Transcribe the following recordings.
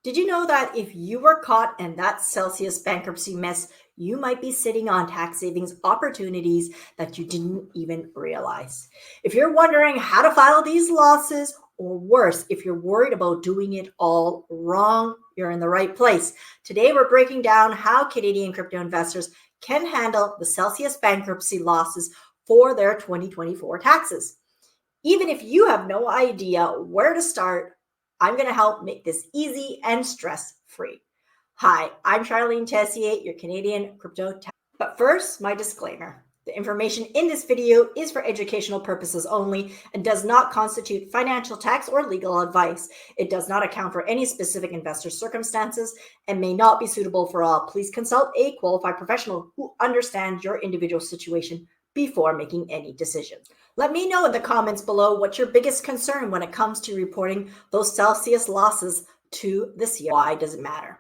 Did you know that if you were caught in that Celsius bankruptcy mess, you might be sitting on tax savings opportunities that you didn't even realize? If you're wondering how to file these losses, or worse, if you're worried about doing it all wrong, you're in the right place. Today, we're breaking down how Canadian crypto investors can handle the Celsius bankruptcy losses for their 2024 taxes. Even if you have no idea where to start, I'm going to help make this easy and stress-free. Hi, I'm Charlene Tessier, your Canadian crypto tax. But first, my disclaimer. The information in this video is for educational purposes only and does not constitute financial, tax, or legal advice. It does not account for any specific investor circumstances and may not be suitable for all. Please consult a qualified professional who understands your individual situation before making any decisions. Let me know in the comments below what's your biggest concern when it comes to reporting those Celsius losses to the CRA. Why does it matter?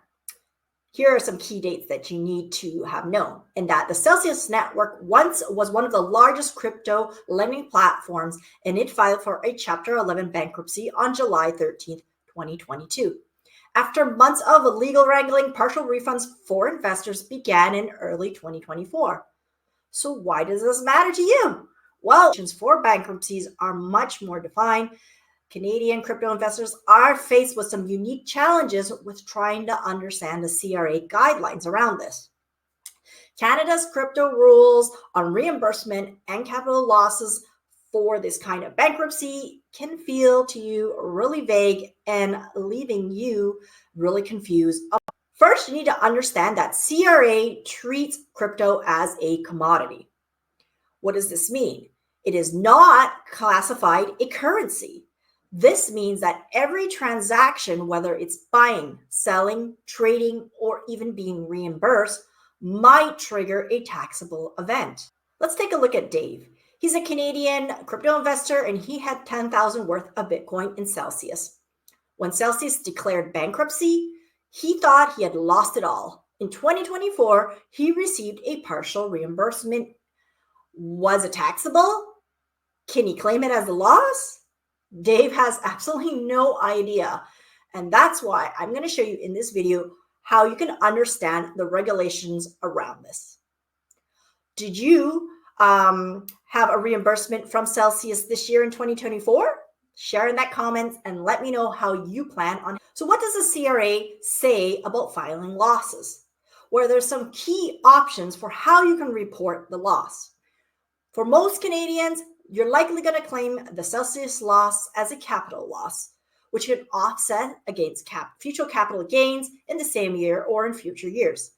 Here are some key dates that you need to have known, and that the Celsius network once was one of the largest crypto lending platforms, and it filed for a Chapter 11 bankruptcy on July 13th, 2022. After months of legal wrangling, partial refunds for investors began in early 2024. So why does this matter to you? Well, for bankruptcies are much more defined. Canadian crypto investors are faced with some unique challenges with trying to understand the CRA guidelines around this. Canada's crypto rules on reimbursement and capital losses for this kind of bankruptcy can feel to you really vague and leaving you really confused. First, you need to understand that CRA treats crypto as a commodity. What does this mean? It is not classified a currency. This means that every transaction, whether it's buying, selling, trading, or even being reimbursed, might trigger a taxable event. Let's take a look at Dave. He's a Canadian crypto investor and he had 10,000 worth of Bitcoin in Celsius. When Celsius declared bankruptcy, he thought he had lost it all. In 2024, he received a partial reimbursement. Was it taxable? Can he claim it as a loss? Dave has absolutely no idea. And that's why I'm going to show you in this video how you can understand the regulations around this. Did you have a reimbursement from Celsius this year in 2024? Share in that comments and let me know how you plan on. So what does the CRA say about filing losses? Well, there's some key options for how you can report the loss. For most Canadians, you're likely going to claim the Celsius loss as a capital loss, which can offset against future capital gains in the same year or in future years.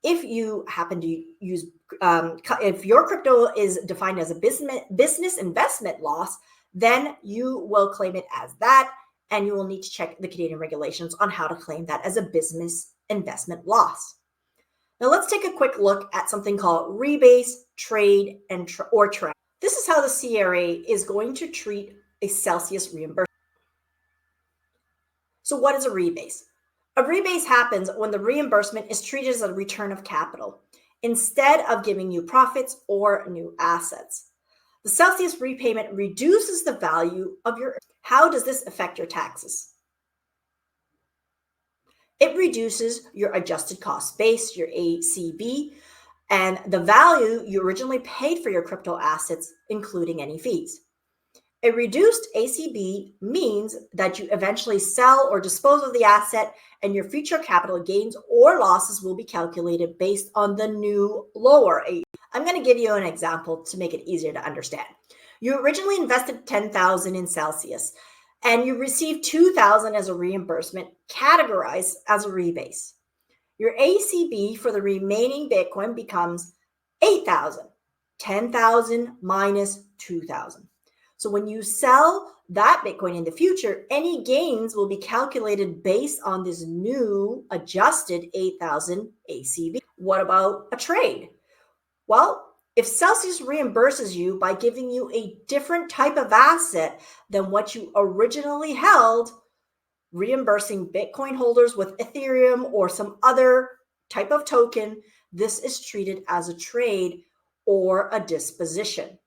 If you happen to use, if your crypto is defined as a business investment loss, then you will claim it as that, and you will need to check the Canadian regulations on how to claim that as a business investment loss. Now let's take a quick look at something called rebase, trade, or trend. This is how the CRA is going to treat a Celsius reimbursement. So what is a rebase? A rebase happens when the reimbursement is treated as a return of capital instead of giving you profits or new assets. The Celsius repayment reduces the value of your. How does this affect your taxes? It reduces your adjusted cost base, your ACB, and the value you originally paid for your crypto assets, including any fees. A reduced ACB means that you eventually sell or dispose of the asset, and your future capital gains or losses will be calculated based on the new lower ACB. I'm going to give you an example to make it easier to understand. You originally invested 10,000 in Celsius, and you received 2,000 as a reimbursement, categorized as a rebase. Your ACB for the remaining Bitcoin becomes 8,000, 10,000 minus 2,000. So when you sell that Bitcoin in the future, any gains will be calculated based on this new adjusted 8,000 ACB. What about a trade? Well, if Celsius reimburses you by giving you a different type of asset than what you originally held, reimbursing Bitcoin holders with Ethereum or some other type of token, this is treated as a trade or a disposition.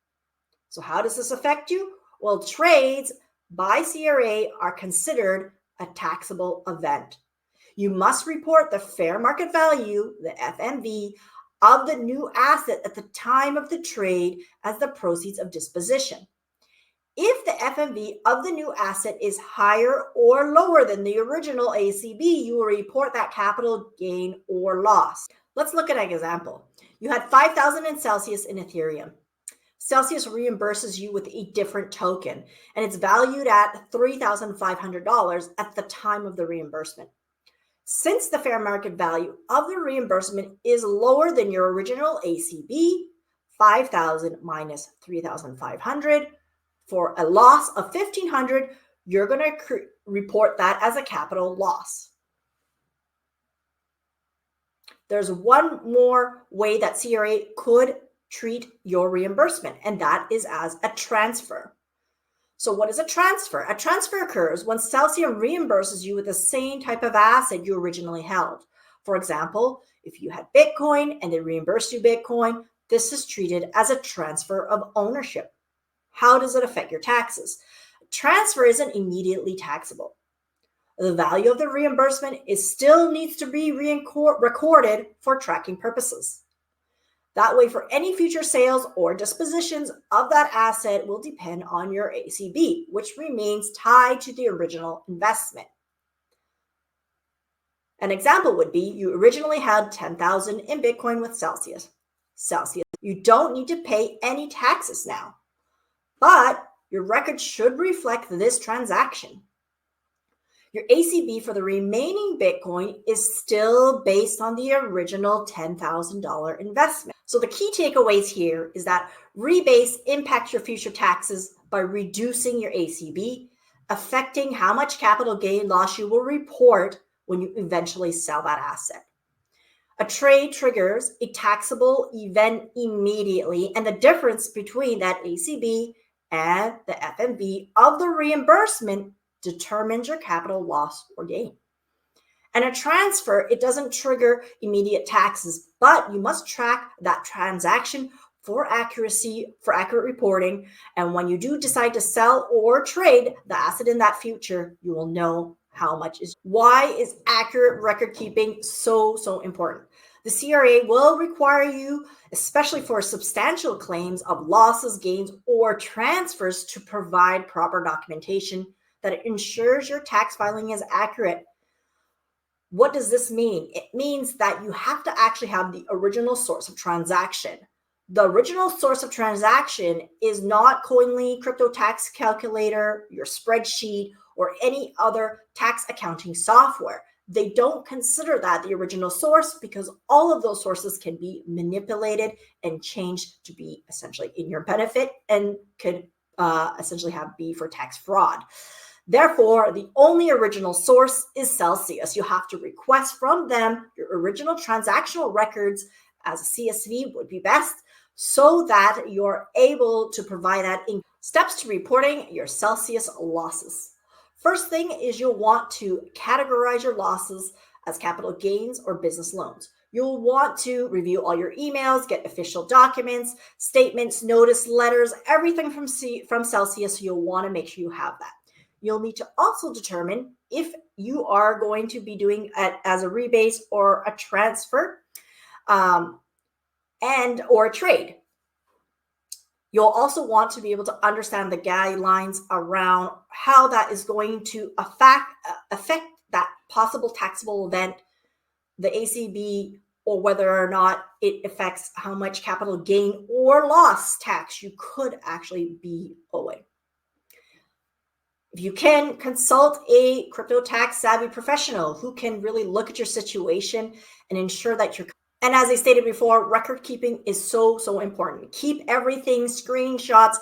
So how does this affect you? Well, trades by CRA are considered a taxable event. You must report the fair market value, the FMV, of the new asset at the time of the trade as the proceeds of disposition. If the FMV of the new asset is higher or lower than the original ACB, you will report that capital gain or loss. Let's look at an example. You had 5,000 in Celsius in Ethereum. Celsius reimburses you with a different token, and it's valued at $3,500 at the time of the reimbursement. Since the fair market value of the reimbursement is lower than your original ACB, 5,000 minus 3,500, for a loss of 1,500, you're going to report that as a capital loss. There's one more way that CRA could treat your reimbursement, and that is as a transfer. So what is a transfer? A transfer occurs when Celsius reimburses you with the same type of asset you originally held. For example, if you had Bitcoin and they reimbursed you Bitcoin, this is treated as a transfer of ownership. How does it affect your taxes? Transfer isn't immediately taxable. The value of the reimbursement still needs to be recorded for tracking purposes. That way, for any future sales or dispositions of that asset will depend on your ACB, which remains tied to the original investment. An example would be you originally had 10,000 in Bitcoin with Celsius. You don't need to pay any taxes now, but your record should reflect this transaction. Your ACB for the remaining Bitcoin is still based on the original $10,000 investment. So the key takeaways here is that Rebase impacts your future taxes by reducing your ACB, affecting how much capital gain loss you will report when you eventually sell that asset. A trade triggers a taxable event immediately, and the difference between that ACB and the FMV of the reimbursement determines your capital loss or gain. And a transfer, it doesn't trigger immediate taxes, but you must track that transaction for accuracy, for accurate reporting. And when you do decide to sell or trade the asset in that future, you will know how much is. Why is accurate record keeping so important? The CRA will require you, especially for substantial claims of losses, gains, or transfers, to provide proper documentation that ensures your tax filing is accurate. What does this mean? It means that you have to actually have the original source of transaction. The original source of transaction is not Coinly, Crypto Tax Calculator, your spreadsheet, or any other tax accounting software. They don't consider that the original source because all of those sources can be manipulated and changed to be essentially in your benefit and could essentially be for tax fraud. Therefore, the only original source is Celsius. You have to request from them your original transactional records as a CSV would be best, so that you're able to provide that in steps to reporting your Celsius losses. First thing is you'll want to categorize your losses as capital gains or business loans. You'll want to review all your emails, get official documents, statements, notice letters, everything from Celsius. You'll want to make sure you have that. You'll need to also determine if you are going to be doing it as a rebase or a transfer and or a trade. You'll also want to be able to understand the guidelines around how that is going to affect that possible taxable event, the ACB, or whether or not it affects how much capital gain or loss tax you could actually be owing. If you can, consult a crypto tax savvy professional who can really look at your situation and ensure that you're. And as I stated before, record keeping is so important. Keep everything, screenshots,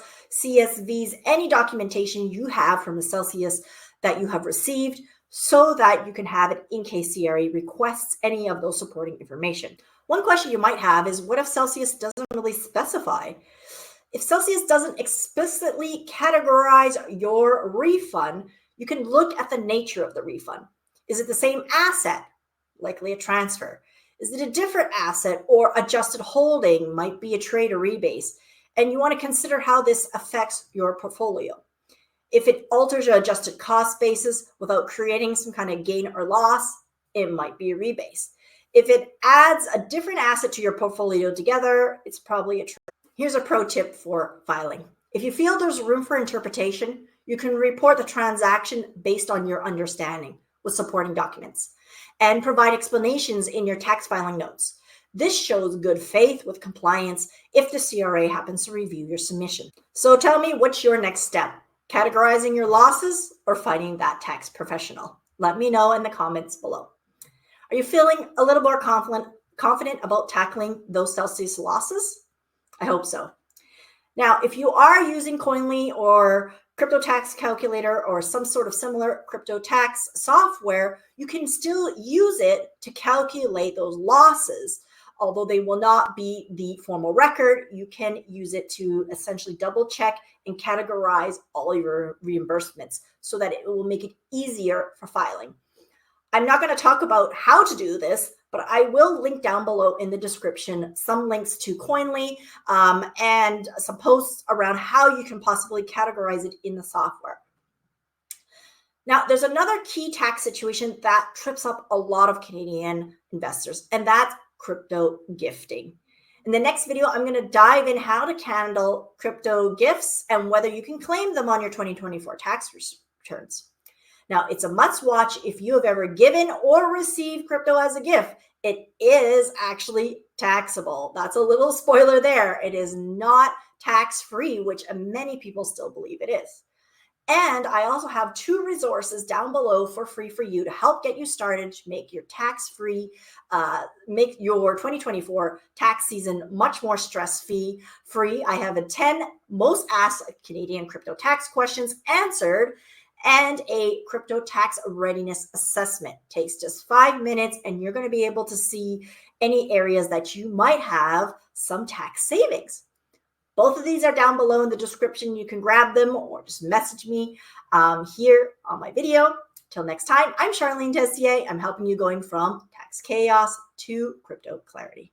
CSVs, any documentation you have from the Celsius that you have received, so that you can have it in case CRA requests any of those supporting information. One question you might have is, what if Celsius doesn't really specify? If Celsius doesn't explicitly categorize your refund, you can look at the nature of the refund. Is it the same asset? Likely a transfer. Is it a different asset or adjusted holding? Might be a trade or rebase. And you want to consider how this affects your portfolio. If it alters your adjusted cost basis without creating some kind of gain or loss, It might be a rebase. If it adds a different asset to your portfolio together, it's probably a trade. Here's a pro tip for filing. If you feel there's room for interpretation, you can report the transaction based on your understanding with supporting documents and provide explanations in your tax filing notes. This shows good faith with compliance if the CRA happens to review your submission. So tell me, what's your next step? Categorizing your losses or finding that tax professional? Let me know in the comments below. Are you feeling a little more confident about tackling those Celsius losses? I hope so. Now, if you are using Coinly or Crypto Tax Calculator or some sort of similar crypto tax software, you can still use it to calculate those losses. Although they will not be the formal record, you can use it to essentially double check and categorize all your reimbursements so that it will make it easier for filing. I'm not going to talk about how to do this, but I will link down below in the description some links to Coinly and some posts around how you can possibly categorize it in the software. Now, there's another key tax situation that trips up a lot of Canadian investors, and that's crypto gifting. In the next video, I'm going to dive in how to handle crypto gifts and whether you can claim them on your 2024 tax returns. Now, it's a must watch if you have ever given or received crypto as a gift. It is actually taxable. That's a little spoiler there. It is not tax-free, which many people still believe it is. And I also have 2 resources down below for free for you to help get you started to make your tax-free, make your 2024 tax season much more stress-free. I have a 10 most asked Canadian crypto tax questions answered and a crypto tax readiness assessment. Takes just 5 minutes and you're going to be able to see any areas that you might have some tax savings. Both of these are down below in the description. You can grab them or just message me here on my video. Till next time, I'm Charlene Tessier. I'm helping you going from tax chaos to crypto clarity.